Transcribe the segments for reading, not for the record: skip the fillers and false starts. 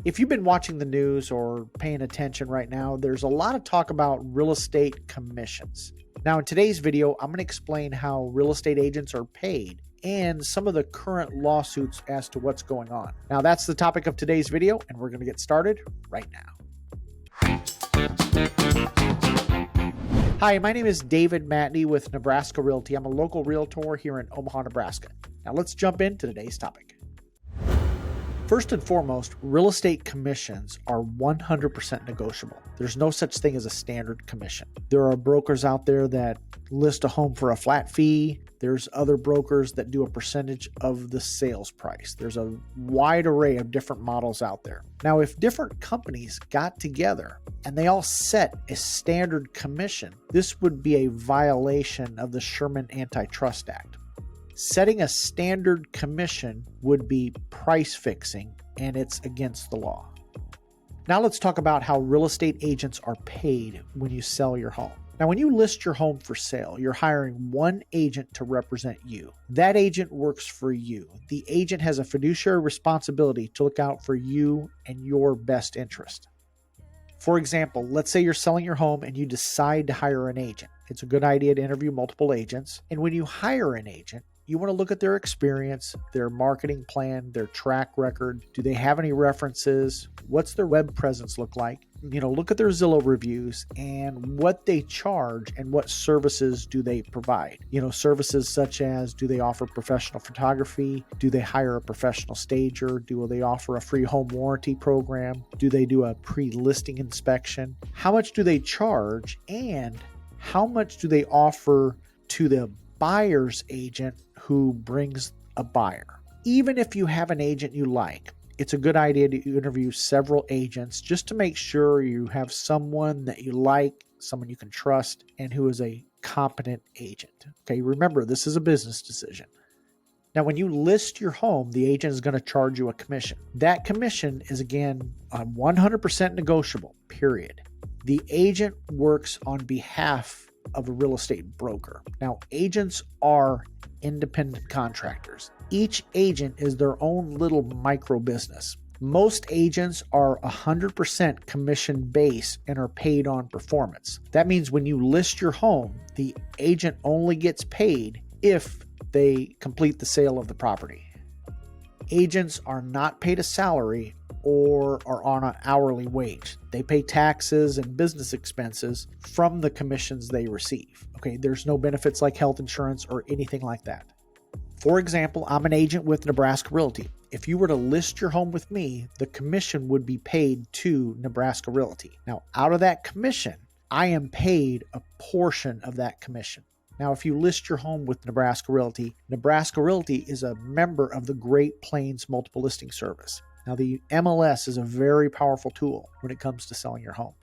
If you've been watching the news or paying attention right now, there's a lot of talk about real estate commissions. Now, in today's video, I'm going to explain how real estate agents are paid and some of the current lawsuits as to what's going on. Now, that's the topic of today's video, and we're going to get started right now. Hi, my name is David Matney with Nebraska Realty. I'm a local realtor here in Omaha, Nebraska. Now, let's jump into today's topic. First and foremost, real estate commissions are 100% negotiable. There's no such thing as a standard commission. There are brokers out there that list a home for a flat fee. There's other brokers that do a percentage of the sales price. There's a wide array of different models out there. Now, if different companies got together and they all set a standard commission, this would be a violation of the Sherman Antitrust Act. Setting a standard commission would be price fixing, and it's against the law. Now let's talk about how real estate agents are paid when you sell your home. Now, when you list your home for sale, you're hiring one agent to represent you. That agent works for you. The agent has a fiduciary responsibility to look out for you and your best interest. For example, let's say you're selling your home and you decide to hire an agent. It's a good idea to interview multiple agents. And when you hire an agent, you want to look at their experience, their marketing plan, their track record. Do they have any references? What's their web presence look like? Look at their Zillow reviews and what they charge and what services do they provide. Services such as, do they offer professional photography? Do they hire a professional stager? Do they offer a free home warranty program? Do they do a pre-listing inspection? How much do they charge? And how much do they offer to the buyer's agent who brings a buyer? Even if you have an agent you like, it's a good idea to interview several agents just to make sure you have someone that you like, someone you can trust, and who is a competent agent. Okay, remember, this is a business decision. Now, when you list your home, the agent is going to charge you a commission. That commission is, again, 100% negotiable, period. The agent works on behalf of a real estate broker. Now, agents are independent contractors. Each agent is their own little micro business. Most agents are 100% commission based and are paid on performance. That means when you list your home, the agent only gets paid if they complete the sale of the property. Agents are not paid a salary or are on an hourly wage. They pay taxes and business expenses from the commissions they receive. Okay, there's no benefits like health insurance or anything like that. For example, I'm an agent with Nebraska Realty. If you were to list your home with me, the commission would be paid to Nebraska Realty. Now, out of that commission, I am paid a portion of that commission. Now, if you list your home with Nebraska Realty is a member of the Great Plains Multiple Listing Service. Now, the MLS is a very powerful tool when it comes to selling your home.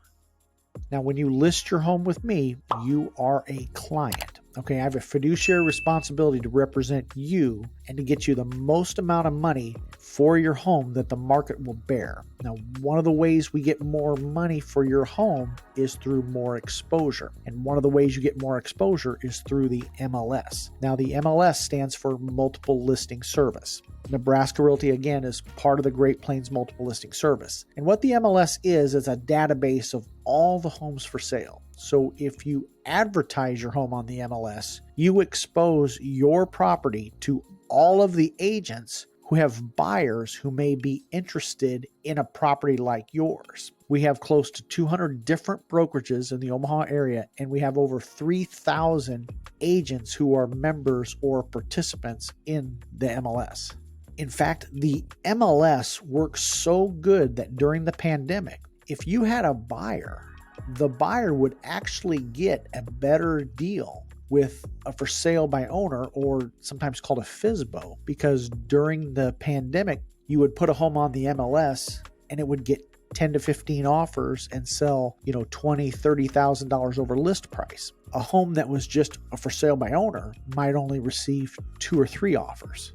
Now, when you list your home with me, you are a client. Okay, I have a fiduciary responsibility to represent you and to get you the most amount of money for your home that the market will bear. Now, one of the ways we get more money for your home is through more exposure. And one of the ways you get more exposure is through the MLS. Now, the MLS stands for Multiple Listing Service. Nebraska Realty, again, is part of the Great Plains Multiple Listing Service. And what the MLS is a database of all the homes for sale. So if you advertise your home on the MLS, you expose your property to all of the agents who have buyers who may be interested in a property like yours. We have close to 200 different brokerages in the Omaha area, and we have over 3,000 agents who are members or participants in the MLS. In fact, the MLS works so good that during the pandemic, if you had a buyer, the buyer would actually get a better deal with a for sale by owner, or sometimes called a FSBO, because during the pandemic, you would put a home on the MLS and it would get 10 to 15 offers and sell, $20,000, $30,000 over list price. A home that was just a for sale by owner might only receive 2 or 3 offers.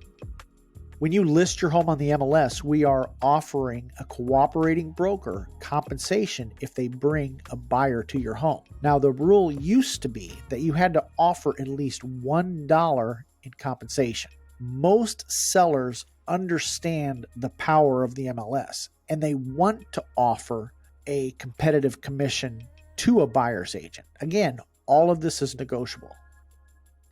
When you list your home on the MLS, we are offering a cooperating broker compensation if they bring a buyer to your home. Now, the rule used to be that you had to offer at least $1 in compensation. Most sellers understand the power of the MLS, and they want to offer a competitive commission to a buyer's agent. Again, all of this is negotiable.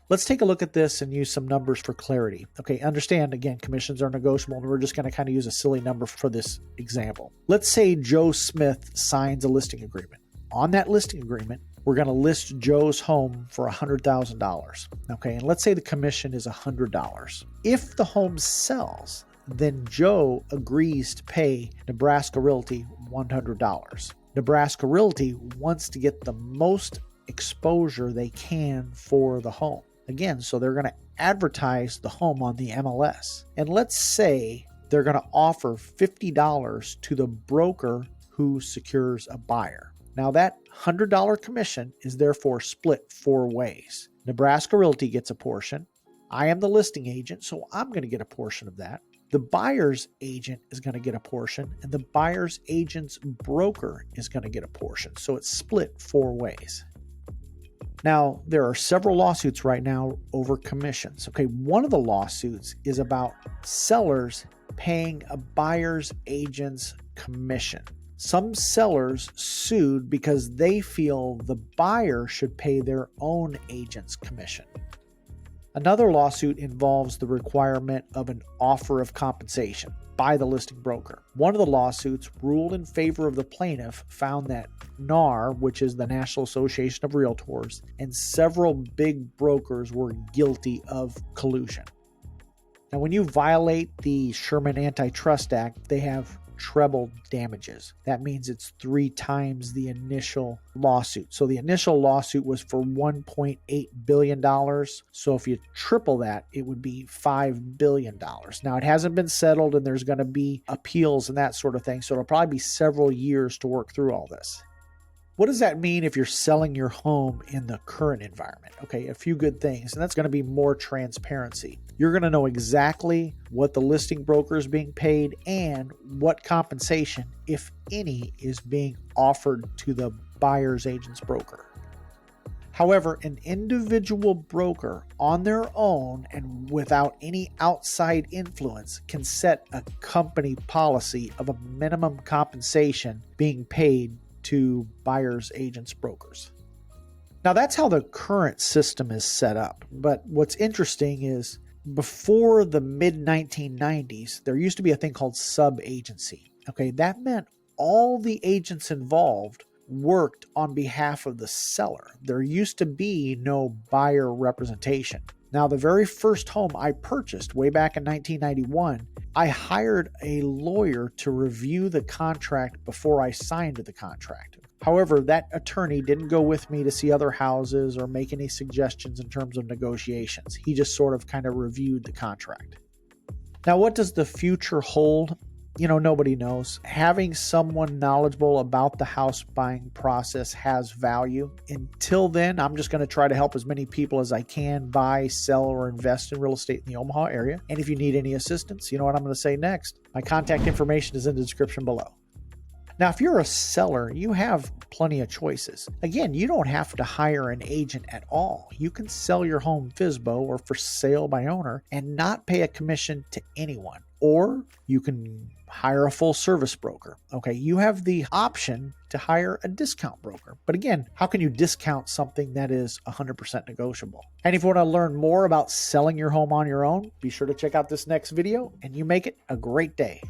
Let's take a look at this and use some numbers for clarity. Okay, understand, again, commissions are negotiable, and we're just going to kind of use a silly number for this example. Let's say Joe Smith signs a listing agreement. On that listing agreement, we're going to list Joe's home for $100,000. Okay, and let's say the commission is $100. If the home sells, then Joe agrees to pay Nebraska Realty $100. Nebraska Realty wants to get the most exposure they can for the home. Again, so they're going to advertise the home on the MLS. And let's say they're going to offer $50 to the broker who secures a buyer. Now that $100 commission is therefore split 4 ways. Nebraska Realty gets a portion. I am the listing agent, so I'm going to get a portion of that. The buyer's agent is going to get a portion, and the buyer's agent's broker is going to get a portion. So it's split 4 ways. Now, there are several lawsuits right now over commissions. Okay, one of the lawsuits is about sellers paying a buyer's agent's commission. Some sellers sued because they feel the buyer should pay their own agent's commission. Another lawsuit involves the requirement of an offer of compensation by the listing broker. One of the lawsuits ruled in favor of the plaintiff, found that NAR, which is the National Association of Realtors, and several big brokers were guilty of collusion. Now, when you violate the Sherman Antitrust Act, they have treble damages. That means it's 3 times the initial lawsuit. So the initial lawsuit was for $1.8 billion. So if you triple that, it would be $5 billion. Now, it hasn't been settled, and there's going to be appeals and that sort of thing. So it'll probably be several years to work through all this. What does that mean if you're selling your home in the current environment? Okay, a few good things, and that's going to be more transparency. You're going to know exactly what the listing broker is being paid and what compensation, if any, is being offered to the buyer's agent's broker. However, an individual broker on their own and without any outside influence can set a company policy of a minimum compensation being paid to buyer's agents' brokers. Now, that's how the current system is set up. But what's interesting is before the mid-1990s, there used to be a thing called sub-agency. Okay, that meant all the agents involved worked on behalf of the seller. There used to be no buyer representation. Now, the very first home I purchased way back in 1991, I hired a lawyer to review the contract before I signed the contract. However, that attorney didn't go with me to see other houses or make any suggestions in terms of negotiations. He just sort of kind of reviewed the contract. Now, what does the future hold? Nobody knows. Having someone knowledgeable about the house buying process has value. Until then, I'm just going to try to help as many people as I can buy, sell, or invest in real estate in the Omaha area. And if you need any assistance, you know what I'm going to say next. My contact information is in the description below. Now, if you're a seller, you have plenty of choices. Again, you don't have to hire an agent at all. You can sell your home FSBO or for sale by owner and not pay a commission to anyone. Or you can hire a full service broker. Okay, you have the option to hire a discount broker. But again, how can you discount something that is 100% negotiable? And if you want to learn more about selling your home on your own, be sure to check out this next video, and you make it a great day.